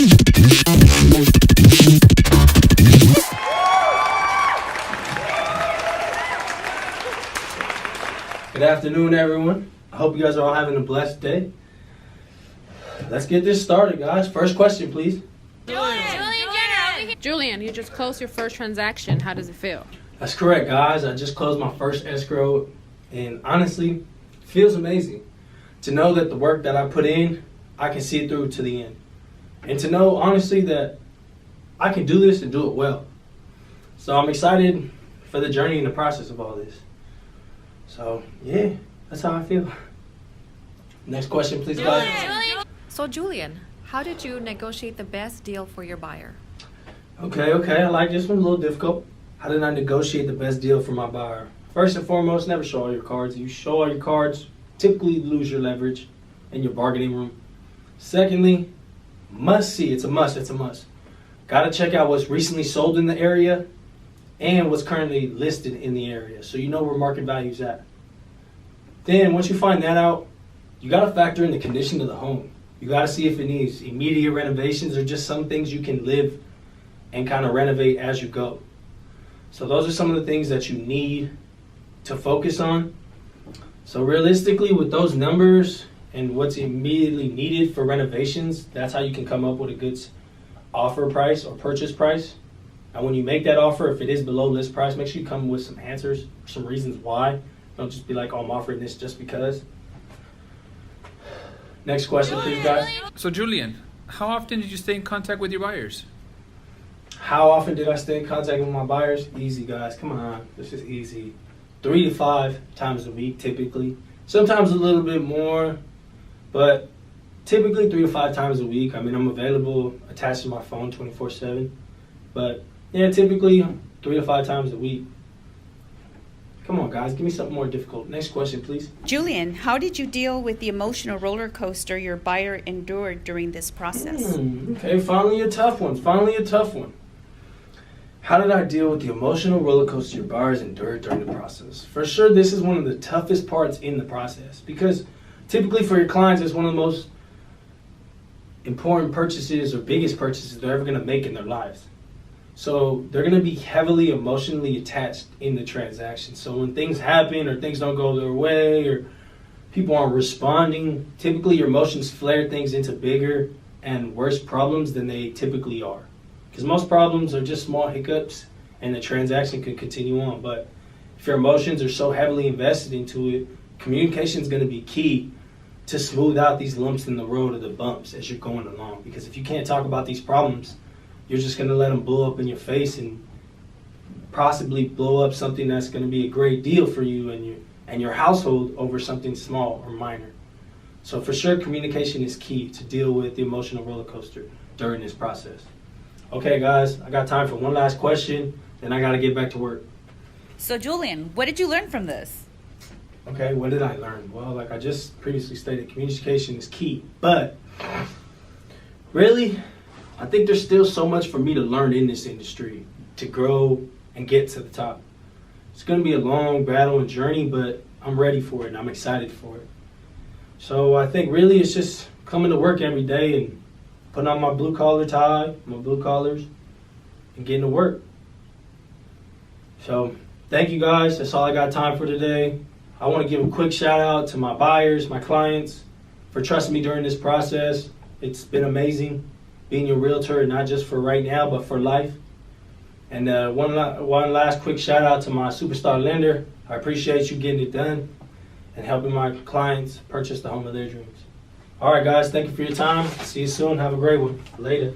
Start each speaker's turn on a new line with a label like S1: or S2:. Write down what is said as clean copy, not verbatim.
S1: Good afternoon, everyone. I hope you guys are all having a blessed day. Let's get this started, guys. First question, please.
S2: Julian, you just closed your first transaction. How does it feel?
S1: That's correct, guys. I just closed my first escrow, and honestly, it feels amazing to know that the work that I put in, I can see it through to the end. And to know, honestly, that I can do this and do it well. So I'm excited for the journey and the process of all this. So, yeah, that's how I feel. Next question, please, guys.
S3: So Julian, how did you negotiate the best deal for your buyer?
S1: Okay, I like this one, a little difficult. How did I negotiate the best deal for my buyer? First and foremost, never show all your cards. If you show all your cards, typically lose your leverage in your bargaining room. Secondly, must see, it's a must. Gotta check out what's recently sold in the area and what's currently listed in the area, so you know where market value's at. Then once you find that out, you gotta factor in the condition of the home. You gotta see if it needs immediate renovations or just some things you can live and kind of renovate as you go. So those are some of the things that you need to focus on. So realistically, with those numbers and what's immediately needed for renovations, that's how you can come up with a good offer price or purchase price. And when you make that offer, if it is below list price, make sure you come with some answers, some reasons why. Don't just be like, oh, I'm offering this just because. Next question, please, guys.
S4: So Julian, how often did you stay in contact with your buyers?
S1: How often did I stay in contact with my buyers? Easy, guys. Come on. This is easy. 3 to 5 times a week, typically. Sometimes a little bit more, but typically 3 to 5 times a week. I mean, I'm available attached to my phone 24/7. But yeah, typically 3 to 5 times a week. Come on, guys. Give me something more difficult. Next question, please.
S5: Julian, how did you deal with the emotional roller coaster your buyer endured during this process?
S1: Okay, finally a tough one. How did I deal with the emotional roller coaster your buyers endured during the process? For sure, this is one of the toughest parts in the process because typically for your clients, it's one of the most important purchases or biggest purchases they're ever going to make in their lives. So they're going to be heavily emotionally attached in the transaction. So when things happen or things don't go their way or people aren't responding, typically your emotions flare things into bigger and worse problems than they typically are. Because most problems are just small hiccups and the transaction can continue on. But if your emotions are so heavily invested into it, communication is going to be key to smooth out these lumps in the road or the bumps as you're going along. Because if you can't talk about these problems, you're just going to let them blow up in your face and possibly blow up something that's going to be a great deal for you and your household over something small or minor. So for sure, communication is key to deal with the emotional roller coaster during this process. Okay, guys, I got time for one last question, then I got to get back to work.
S5: So Julian, what did you learn from this?
S1: Okay, what did I learn? Well, like I just previously stated, communication is key. But really, I think there's still so much for me to learn in this industry to grow and get to the top. It's going to be a long battle and journey, but I'm ready for it and I'm excited for it. So I think really it's just coming to work every day and putting on my blue collar tie, my blue collars, and getting to work. So thank you guys. That's all I got time for today. I want to give a quick shout out to my buyers, my clients, for trusting me during this process. It's been amazing being your realtor, not just for right now, but for life. And one last quick shout out to my superstar lender. I appreciate you getting it done and helping my clients purchase the home of their dreams. All right, guys, thank you for your time. See you soon. Have a great one. Later.